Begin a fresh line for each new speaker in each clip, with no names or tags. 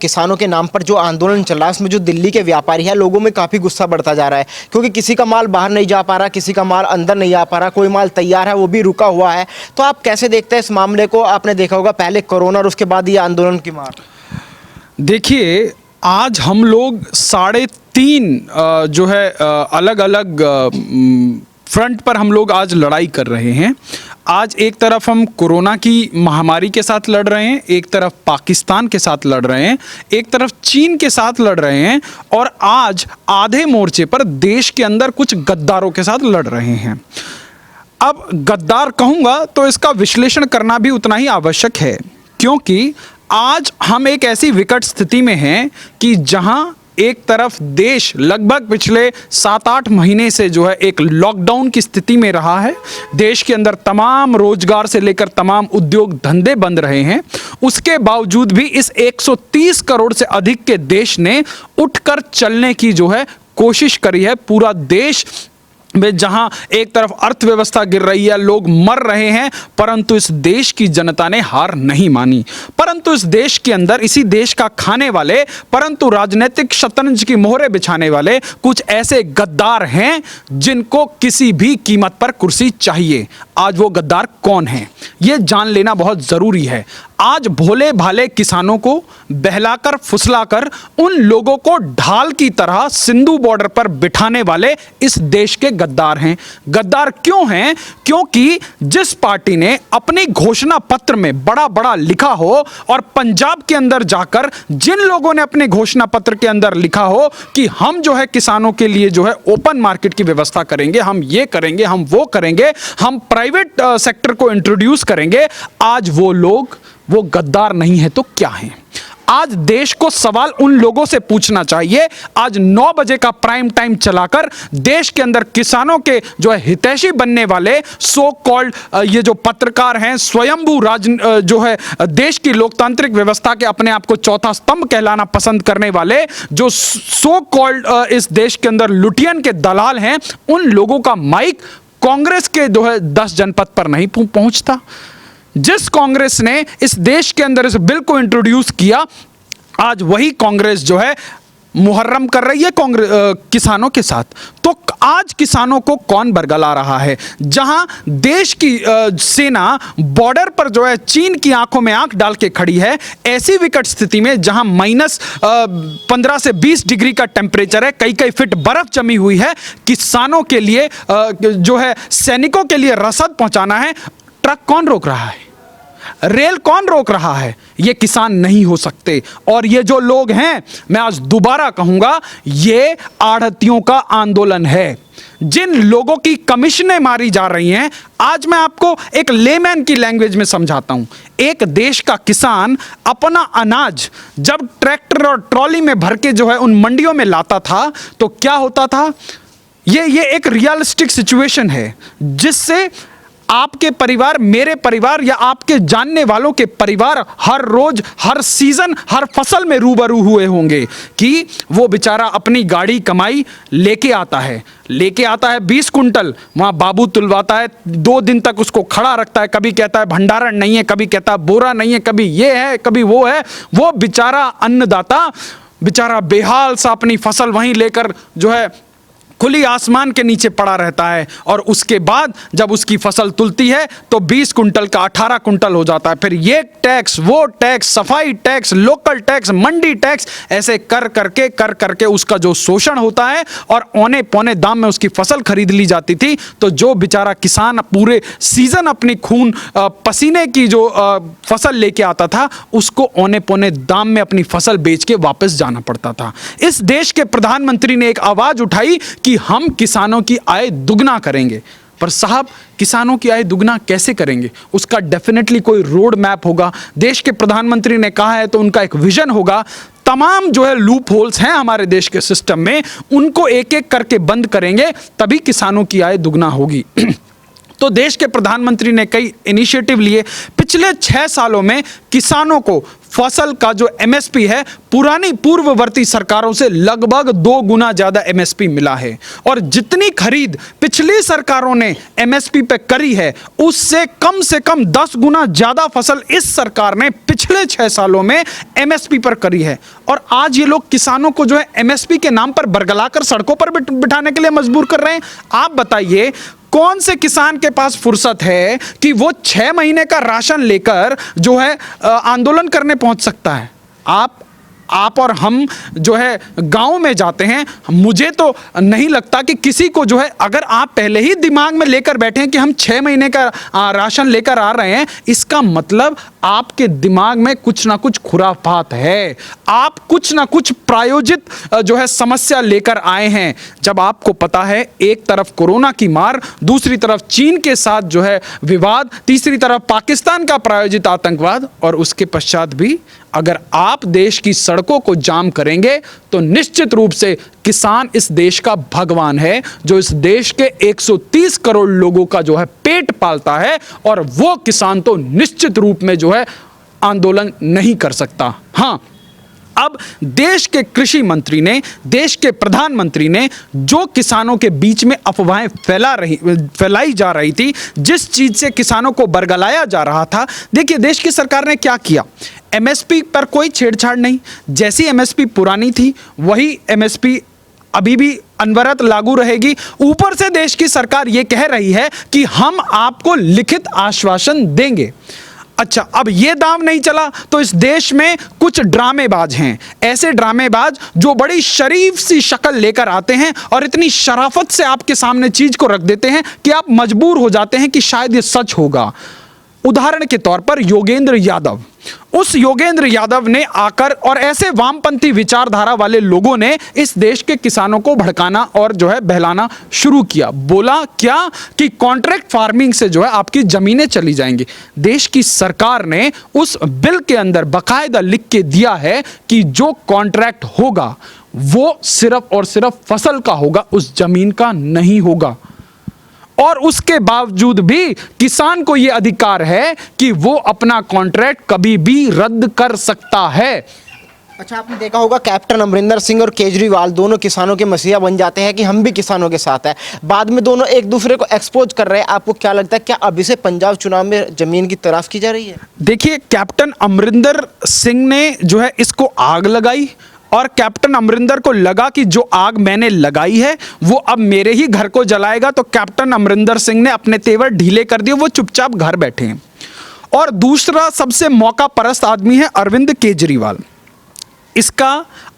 किसानों के नाम पर जो आंदोलन चल रहा है उसमें जो दिल्ली के व्यापारी हैं, लोगों में काफ़ी गुस्सा बढ़ता जा रहा है क्योंकि किसी का माल बाहर नहीं जा पा रहा, किसी का माल अंदर नहीं आ पा रहा, कोई माल तैयार है वो भी रुका हुआ है। तो आप कैसे देखते हैं इस मामले को? आपने देखा होगा पहले कोरोना और उसके बाद ये आंदोलन की मार।
देखिए, आज हम लोग 3.5 जो है अलग अलग फ्रंट पर हम लोग आज लड़ाई कर रहे हैं। आज एक तरफ हम कोरोना की महामारी के साथ लड़ रहे हैं, एक तरफ पाकिस्तान के साथ लड़ रहे हैं, एक तरफ चीन के साथ लड़ रहे हैं और आज आधे मोर्चे पर देश के अंदर कुछ गद्दारों के साथ लड़ रहे हैं। अब गद्दार कहूँगा तो इसका विश्लेषण करना भी उतना ही आवश्यक है, क्योंकि आज हम एक ऐसी विकट स्थिति में हैं कि जहां एक तरफ देश लगभग पिछले 7-8 महीने से जो है एक लॉकडाउन की स्थिति में रहा है। देश के अंदर तमाम रोजगार से लेकर तमाम उद्योग धंधे बंद रहे हैं। उसके बावजूद भी इस 130 करोड़ से अधिक के देश ने उठकर चलने की जो है कोशिश करी है। पूरा देश में जहां एक तरफ अर्थव्यवस्था गिर रही है, लोग मर रहे हैं, परंतु इस देश की जनता ने हार नहीं मानी। परंतु इस देश के अंदर, इसी देश का खाने वाले, परंतु राजनीतिक शतरंज की मोहरें बिछाने वाले कुछ ऐसे गद्दार हैं जिनको किसी भी कीमत पर कुर्सी चाहिए। आज वो गद्दार कौन हैं, ये जान लेना बहुत जरूरी है। आज भोले भाले किसानों को बहलाकर फुसलाकर उन लोगों को ढाल की तरह सिंधु बॉर्डर पर बिठाने वाले इस देश के गद्दार हैं। गद्दार क्यों हैं? क्योंकि जिस पार्टी ने अपनी घोषणा पत्र में बड़ा बड़ा लिखा हो और पंजाब के अंदर जाकर जिन लोगों ने अपने घोषणा पत्र के अंदर लिखा हो कि हम जो है किसानों के लिए जो है ओपन मार्केट की व्यवस्था करेंगे, हम ये करेंगे, हम वो करेंगे, हम प्राइवेट सेक्टर को इंट्रोड्यूस करेंगे, आज वो गद्दार नहीं है तो क्या है? आज देश को सवाल उन लोगों से पूछना चाहिए। आज 9 बजे का प्राइम टाइम चलाकर देश के अंदर किसानों के जो है हितैषी बनने वाले सो कॉल्ड ये जो पत्रकार हैं, स्वयंभू जो है देश की लोकतांत्रिक व्यवस्था के अपने आप को चौथा स्तंभ कहलाना पसंद करने वाले जो सो कॉल्ड इस देश के अंदर लुटियन के दलाल हैं, उन लोगों का माइक कांग्रेस के जो है 10 जनपद पर नहीं पहुंचता। जिस कांग्रेस ने इस देश के अंदर इस बिल को इंट्रोड्यूस किया, आज वही कांग्रेस जो है मुहर्रम कर रही है किसानों के साथ। तो आज किसानों को कौन बरगला रहा है? जहां देश की सेना बॉर्डर पर जो है चीन की आंखों में आंख डाल के खड़ी है, ऐसी विकट स्थिति में जहां -15 से 20 डिग्री का टेम्परेचर है, कई फीट बर्फ जमी हुई है, किसानों के लिए जो है सैनिकों के लिए रसद पहुंचाना है, ट्रक कौन रोक रहा है? रेल कौन रोक रहा है? ये किसान नहीं हो सकते। और ये जो लोग हैं, मैं आज दोबारा कहूंगा, ये आढ़तियों का आंदोलन है। जिन लोगों की कमीशनें मारी जा रही हैं, आज मैं आपको एक लेमैन की लैंग्वेज में समझाता हूं। एक देश का किसान अपना अनाज जब ट्रैक्टर और ट्रॉली में भर के जो है उन मंडियों में लाता था, तो क्या होता था? ये एक रियलिस्टिक सिचुएशन है जिससे आपके परिवार, मेरे परिवार या आपके जानने वालों के परिवार हर रोज, हर सीजन, हर फसल में रूबरू हुए होंगे कि वो बेचारा अपनी गाड़ी कमाई लेके आता है 20 कुंटल, वहाँ बाबू तुलवाता है, 2 दिन तक उसको खड़ा रखता है, कभी कहता है भंडारण नहीं है, कभी कहता है बोरा नहीं है, कभी ये है, कभी वो है। वो बेचारा अन्नदाता बेचारा बेहाल सा अपनी फसल वहीं लेकर जो है खुली आसमान के नीचे पड़ा रहता है, और उसके बाद जब उसकी फसल तुलती है तो 20 कुंटल का 18 कुंटल हो जाता है। फिर ये टैक्स, वो टैक्स, सफाई टैक्स, लोकल टैक्स, मंडी टैक्स, ऐसे कर करके उसका जो शोषण होता है और औने पौने दाम में उसकी फसल खरीद ली जाती थी। तो जो बेचारा किसान पूरे सीजन अपनी खून पसीने की जो फसल लेके आता था, उसको औने पौने दाम में अपनी फसल बेच के वापस जाना पड़ता था। इस देश के प्रधानमंत्री ने एक आवाज उठाई कि हम किसानों की आय दुगना करेंगे। पर साहब, किसानों की आय दुगना कैसे करेंगे? उसका डेफिनेटली कोई रोड मैप होगा। देश के प्रधानमंत्री ने कहा है तो उनका एक विजन होगा। तमाम जो है लूप होल्स हैं हमारे देश के सिस्टम में, उनको एक एक करके बंद करेंगे, तभी किसानों की आय दुगना होगी। तो देश के प्रधानमंत्री ने कई इनिशिएटिव लिए। पिछले 6 सालों में किसानों को फसल का जो एमएसपी है पुरानी पूर्ववर्ती सरकारों से लगभग 2 गुना ज्यादा एमएसपी मिला है। और जितनी खरीद पिछली सरकारों ने एमएसपी पे करी है उससे कम से कम 10 गुना ज्यादा फसल इस सरकार ने पिछले 6 सालों में एमएसपी पर करी है। और आज ये लोग किसानों को जो है एमएसपी के नाम पर बरगलाकर सड़कों पर बिठाने के लिए मजबूर कर रहे हैं। आप बताइए कौन से किसान के पास फुर्सत है कि वो 6 महीने का राशन लेकर जो है आंदोलन करने पहुंच सकता है। आप और हम जो है गांव में जाते हैं, मुझे तो नहीं लगता कि किसी को जो है, अगर आप पहले ही दिमाग में लेकर बैठे हैं कि हम 6 महीने का राशन लेकर आ रहे हैं, इसका मतलब आपके दिमाग में कुछ ना कुछ खुराफात है। आप कुछ ना कुछ प्रायोजित जो है समस्या लेकर आए हैं। जब आपको पता है एक तरफ कोरोना की मार, दूसरी तरफ चीन के साथ जो है विवाद, तीसरी तरफ पाकिस्तान का प्रायोजित आतंकवाद, और उसके पश्चात भी अगर आप देश की सड़कों को जाम करेंगे तो निश्चित रूप से किसान इस देश का भगवान है, जो इस देश के 130 करोड़ लोगों का जो है पेट पालता है, और वो किसान तो निश्चित रूप में जो है आंदोलन नहीं कर सकता। हाँ, अब देश के कृषि मंत्री ने, देश के प्रधानमंत्री ने जो किसानों के बीच में अफवाहें फैलाई जा रही थी, जिस चीज से किसानों को बरगलाया जा रहा था, देखिए देश की सरकार ने क्या किया। एमएसपी पर कोई छेड़छाड़ नहीं, जैसी एमएसपी पुरानी थी वही एमएसपी अभी भी अनवरत लागू रहेगी। ऊपर से देश की सरकार यह कह रही है कि हम आपको लिखित आश्वासन देंगे। अच्छा, अब ये दाम नहीं चला तो इस देश में कुछ ड्रामेबाज हैं, ऐसे ड्रामेबाज जो बड़ी शरीफ सी शक्ल लेकर आते हैं और इतनी शराफत से आपके सामने चीज को रख देते हैं कि आप मजबूर हो जाते हैं कि शायद ये सच होगा। उदाहरण के तौर पर योगेंद्र यादव, उस योगेंद्र यादव ने आकर और ऐसे वामपंथी विचारधारा वाले लोगों ने इस देश के किसानों को भड़काना और जो है बहलाना शुरू किया। बोला क्या कि कॉन्ट्रैक्ट फार्मिंग से जो है आपकी जमीनें चली जाएंगी। देश की सरकार ने उस बिल के अंदर बाकायदा लिख के दिया है कि जो कॉन्ट्रैक्ट होगा वो सिर्फ और सिर्फ फसल का होगा, उस जमीन का नहीं होगा। और उसके बावजूद भी किसान को यह अधिकार है कि वो अपना कॉन्ट्रैक्ट कभी भी रद्द कर सकता है।
अच्छा, आपने देखा होगा कैप्टन अमरिंदर सिंह और केजरीवाल दोनों किसानों के मसीहा बन जाते हैं कि हम भी किसानों के साथ हैं, बाद में दोनों एक दूसरे को एक्सपोज कर रहे हैं। आपको क्या लगता है, क्या अभी से पंजाब चुनाव में जमीन की तराश की जा रही है?
देखिए, कैप्टन अमरिंदर सिंह ने जो है इसको आग लगाई, और कैप्टन अमरिंदर को लगा कि जो आग मैंने लगाई है वो अब मेरे ही घर को जलाएगा, तो कैप्टन अमरिंदर सिंह ने अपने तेवर ढीले कर दिए, वो चुपचाप घर बैठे हैं। और दूसरा सबसे मौका परस्त आदमी है अरविंद केजरीवाल। इसका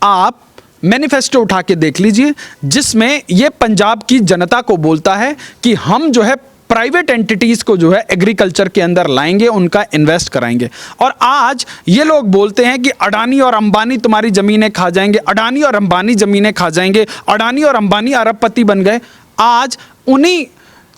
आप मैनिफेस्टो उठा के देख लीजिए, जिसमें ये पंजाब की जनता को बोलता है कि हम जो है प्राइवेट एंटिटीज को जो है एग्रीकल्चर के अंदर लाएंगे, उनका इन्वेस्ट कराएंगे। और आज ये लोग बोलते हैं कि अडानी और अंबानी तुम्हारी जमीनें खा जाएंगे, अडानी और अंबानी जमीनें खा जाएंगे, अडानी और अंबानी अरबपति बन गए। आज उन्हीं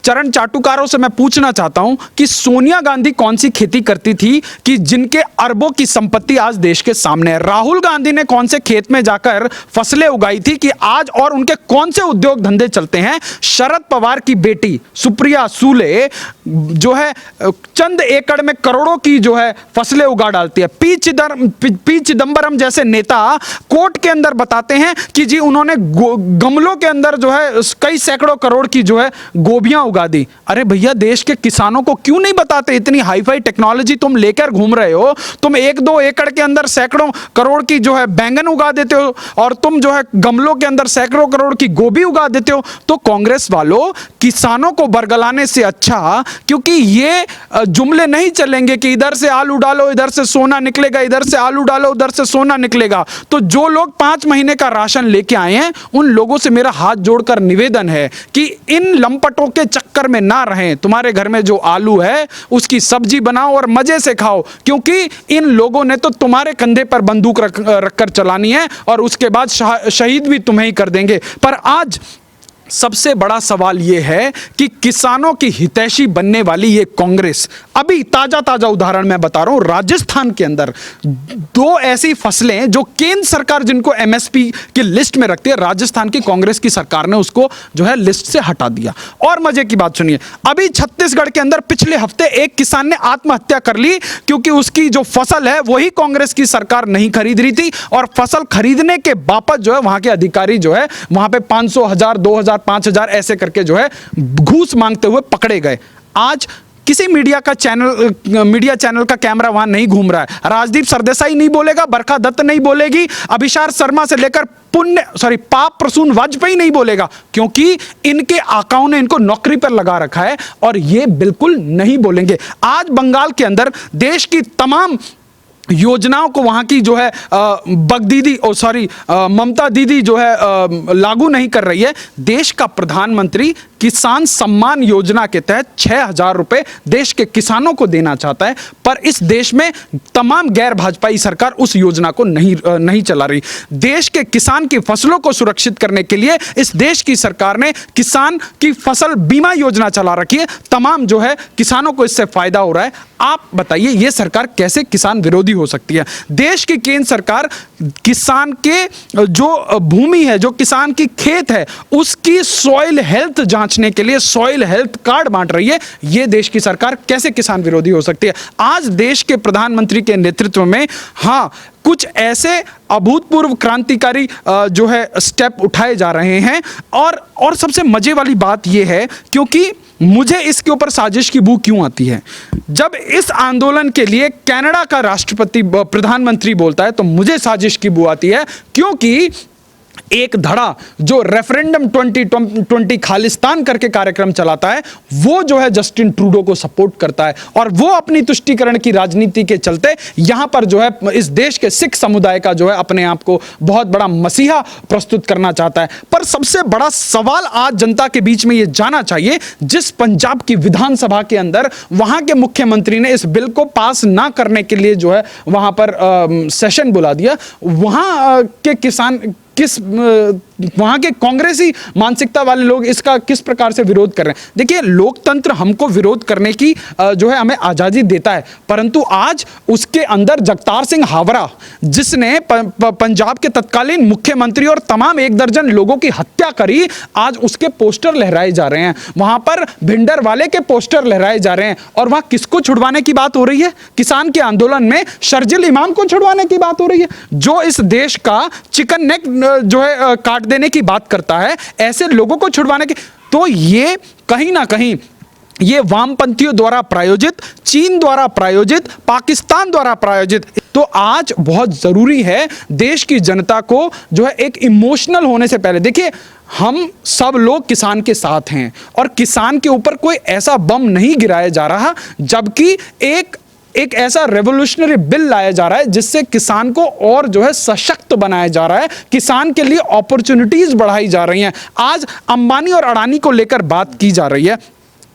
चरण चाटुकारों से मैं पूछना चाहता हूं कि सोनिया गांधी कौन सी खेती करती थी कि जिनके अरबों की संपत्ति आज देश के सामने है? राहुल गांधी ने कौन से खेत में जाकर फसलें उगाई थी कि आज और उनके कौन से उद्योग धंधे चलते हैं? शरद पवार की बेटी सुप्रिया सूले जो है चंद एकड़ में करोड़ों की जो है फसलें उगा डालती है। पी चिदंबरम जैसे नेता कोर्ट के अंदर बताते हैं कि जी उन्होंने गमलों के अंदर जो है कई सैकड़ों करोड़ की जो है गोभियां उगा दी। अरे भैया, देश के किसानों को क्यों नहीं बताते? इतनी हाईफाई टेक्नोलॉजी तुम लेकर घूम रहे हो, तुम 1-2 एकड़ के अंदर सैकड़ों करोड़ की जो है बैंगन उगा देते हो, और तुम जो है गमलों के अंदर सैकड़ों करोड़ की गोभी उगा देते हो। तो कांग्रेस वालों, किसानों को बरगलाने से अच्छा, क्योंकि ये जुमले नहीं चलेंगे कि इधर से आलू डालो इधर से सोना निकलेगा, इधर से आलू डालो उधर से सोना निकलेगा। तो जो लोग 5 महीने का राशन लेके आए हैं, उन लोगों से मेरा हाथ जोड़कर निवेदन है कि इन लंपटों के चक्कर में ना रहें। तुम्हारे घर में जो आलू है उसकी सब्जी बनाओ और मजे से खाओ, क्योंकि इन लोगों ने तो तुम्हारे कंधे पर बंदूक रखकर चलानी है और उसके बाद शहीद भी तुम्हें ही कर देंगे। पर आज सबसे बड़ा सवाल यह है कि किसानों की हितैषी बनने वाली ये कांग्रेस, अभी ताजा ताजा उदाहरण मैं बता रहा हूं, राजस्थान के अंदर 2 ऐसी फसलें जो केंद्र सरकार जिनको एमएसपी की लिस्ट में रखती है, राजस्थान की कांग्रेस की सरकार ने उसको जो है लिस्ट से हटा दिया। और मजे की बात सुनिए, अभी छत्तीसगढ़ के अंदर पिछले हफ्ते एक किसान ने आत्महत्या कर ली क्योंकि उसकी जो फसल है वही कांग्रेस की सरकार नहीं खरीद रही थी, और फसल खरीदने के बाबत जो है वहां के अधिकारी जो है वहां पे 500, 1000, 2000, 5000 ऐसे करके जो है घूस मांगते हुए पकड़े गए। आज किसी मीडिया चैनल का कैमरा वहां नहीं घूम रहा है, राजदीप सरदेसाई नहीं बोलेगा, बरखा दत्त नहीं बोलेगी, अभिषार शर्मा से लेकर पाप प्रसून वाजपेयी नहीं बोलेगा, क्योंकि इनके आकाओं ने इनको नौकरी पर लगा रखा है और ये बिल्कुल नहीं बोलेंगे। आज बंगाल के अंदर देश की तमाम योजनाओं को वहां की जो है ममता दीदी जो है लागू नहीं कर रही है। देश का प्रधानमंत्री किसान सम्मान योजना के तहत 6000 रुपए देश के किसानों को देना चाहता है, पर इस देश में तमाम गैर भाजपाई सरकार उस योजना को नहीं चला रही। देश के किसान की फसलों को सुरक्षित करने के लिए इस देश की सरकार ने किसान की फसल बीमा योजना चला रखी है, तमाम जो है किसानों को इससे फायदा हो रहा है। आप बताइए ये सरकार कैसे किसान विरोधी हो सकती है? देश की केंद्र सरकार किसान के जो भूमि है, जो किसान की खेत है, उसकी सॉइल हेल्थ जांचने के लिए सॉइल हेल्थ कार्ड बांट रही है। यह देश की सरकार कैसे किसान विरोधी हो सकती है? आज देश के प्रधानमंत्री के नेतृत्व में कुछ ऐसे अभूतपूर्व क्रांतिकारी जो है स्टेप उठाए जा रहे हैं। और सबसे मजे वाली बात यह है, क्योंकि मुझे इसके ऊपर साजिश की बू क्यों आती है, जब इस आंदोलन के लिए कनाडा का प्रधानमंत्री बोलता है तो मुझे साजिश की बू आती है, क्योंकि एक धड़ा जो रेफरेंडम 2020 खालिस्तान करके कार्यक्रम चलाता है, वो जो है जस्टिन ट्रूडो को सपोर्ट करता है, और वो अपनी तुष्टीकरण की राजनीति के चलते यहां पर जो है इस देश के सिख समुदाय का जो है अपने आप को बहुत बड़ा मसीहा प्रस्तुत करना चाहता है। पर सबसे बड़ा सवाल आज जनता के बीच में ये जाना चाहिए, जिस पंजाब की विधानसभा के अंदर वहां के मुख्यमंत्री ने इस बिल को पास ना करने के लिए जो है वहां पर सेशन बुला दिया, वहां के किसान वहां के कांग्रेसी मानसिकता वाले लोग इसका किस प्रकार से विरोध कर रहे हैं। देखिए, लोकतंत्र हमको विरोध करने की जो है हमें आजादी देता है, परंतु आज उसके अंदर जगतार सिंह हावरा, जिसने पंजाब के तत्कालीन मुख्यमंत्री और तमाम 1 दर्जन लोगों की हत्या करी, आज उसके पोस्टर लहराए जा रहे हैं, वहां पर भिंडर वाले के पोस्टर लहराए जा रहे हैं। और वहां किसको छुड़वाने की बात हो रही है? किसान के आंदोलन में शर्जिल इमाम को छुड़वाने की बात हो रही है, जो इस देश का चिकन नेक जो है काट देने की बात करता है। ऐसे लोगों को छुड़वाने की, तो ये कहीं ना कहीं ये वामपंथियों द्वारा प्रायोजित, चीन द्वारा प्रायोजित, पाकिस्तान द्वारा प्रायोजित। तो आज बहुत जरूरी है देश की जनता को जो है एक इमोशनल होने से पहले, देखिए हम सब लोग किसान के साथ हैं और किसान के ऊपर कोई ऐसा बम नहीं गिराया जा रहा, जबकि एक ऐसा रेवोल्यूशनरी बिल लाया जा रहा है जिससे किसान को और जो है सशक्त बनाया जा रहा है, किसान के लिए अपॉर्चुनिटीज बढ़ाई जा रही हैं। आज अंबानी और अडानी को लेकर बात की जा रही है।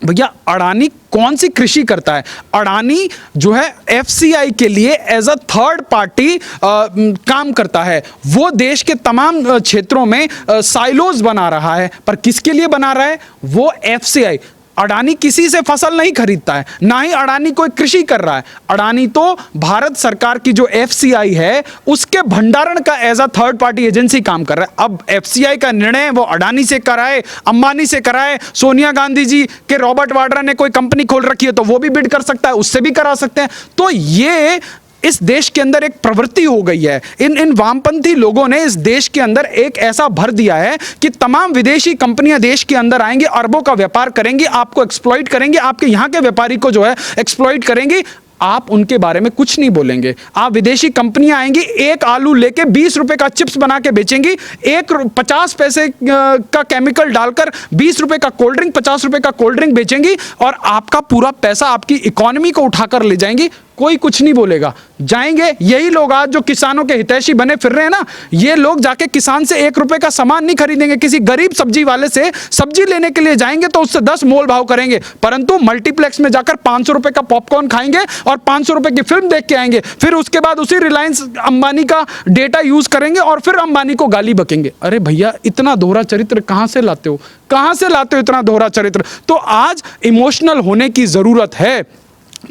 भैया, अडानी कौन सी कृषि करता है? अडानी जो है एफसीआई के लिए एज अ थर्ड पार्टी काम करता है। वो देश के तमाम क्षेत्रों में साइलोज बना रहा है, पर किसके लिए बना रहा है? वो एफसीआई। अडानी किसी से फसल नहीं खरीदता है, ना ही अडानी कोई कृषि कर रहा है। अडानी तो भारत सरकार की जो एफसीआई है उसके भंडारण का as a third party agency काम कर रहा है। अब एफसीआई का निर्णय वो अडानी से कराए, अंबानी से कराए, सोनिया गांधी जी के रॉबर्ट वाड्रा ने कोई कंपनी खोल रखी है तो वो भी बिड कर सकता है, उससे भी करा सकते हैं। तो ये इस देश के अंदर एक प्रवृत्ति हो गई है। इन वामपंथी लोगों ने इस देश के अंदर एक ऐसा भर दिया है कि तमाम विदेशी कंपनियां देश के अंदर आएंगी, अरबों का व्यापार करेंगी, आपको एक्सप्लॉइट करेंगे, आपके यहां के व्यापारी को जो है एक्सप्लॉइट करेंगी। आप उनके बारे में कुछ नहीं बोलेंगे। आप विदेशी कंपनियां आएंगी, एक आलू लेके 20 रुपए का चिप्स बना के बेचेंगी, 50 पैसे का केमिकल डालकर 20 रुपए का कोल्ड ड्रिंक, 50 रुपए का कोल्ड ड्रिंक बेचेंगी, और आपका पूरा पैसा आपकी इकोनॉमी को उठाकर ले जाएंगी। कोई कुछ नहीं बोलेगा। जाएंगे यही लोग आज जो किसानों के हितैषी बने फिर रहे हैं ना, ये लोग जाके किसान से 1 रुपए का सामान नहीं खरीदेंगे, किसी गरीब सब्जी वाले से सब्जी लेने के लिए जाएंगे तो उससे 10 मोल भाव करेंगे, परंतु मल्टीप्लेक्स में जाकर 500 रुपए का पॉपकॉर्न खाएंगे और 500 रुपए की फिल्म देख के आएंगे, फिर उसके बाद उसी रिलायंस अंबानी का डेटा यूज करेंगे और फिर अंबानी को गाली बकेंगे। अरे भैया, इतना दोहरा चरित्र कहां से लाते हो, कहां से लाते हो इतना दोहरा चरित्र? तो आज इमोशनल होने की जरूरत है,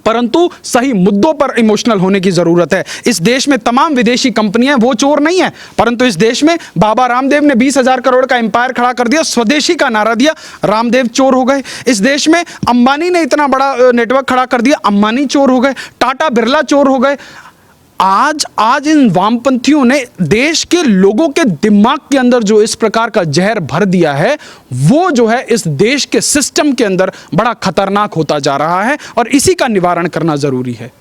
परंतु सही मुद्दों पर इमोशनल होने की जरूरत है। इस देश में तमाम विदेशी कंपनियां वो चोर नहीं है, परंतु इस देश में बाबा रामदेव ने 20,000 करोड़ का एम्पायर खड़ा कर दिया, स्वदेशी का नारा दिया, रामदेव चोर हो गए। इस देश में अंबानी ने इतना बड़ा नेटवर्क खड़ा कर दिया, अंबानी चोर हो गए, टाटा बिरला चोर हो गए। आज इन वामपंथियों ने देश के लोगों के दिमाग के अंदर जो इस प्रकार का जहर भर दिया है, वो जो है इस देश के सिस्टम के अंदर बड़ा खतरनाक होता जा रहा है और इसी का निवारण करना जरूरी है।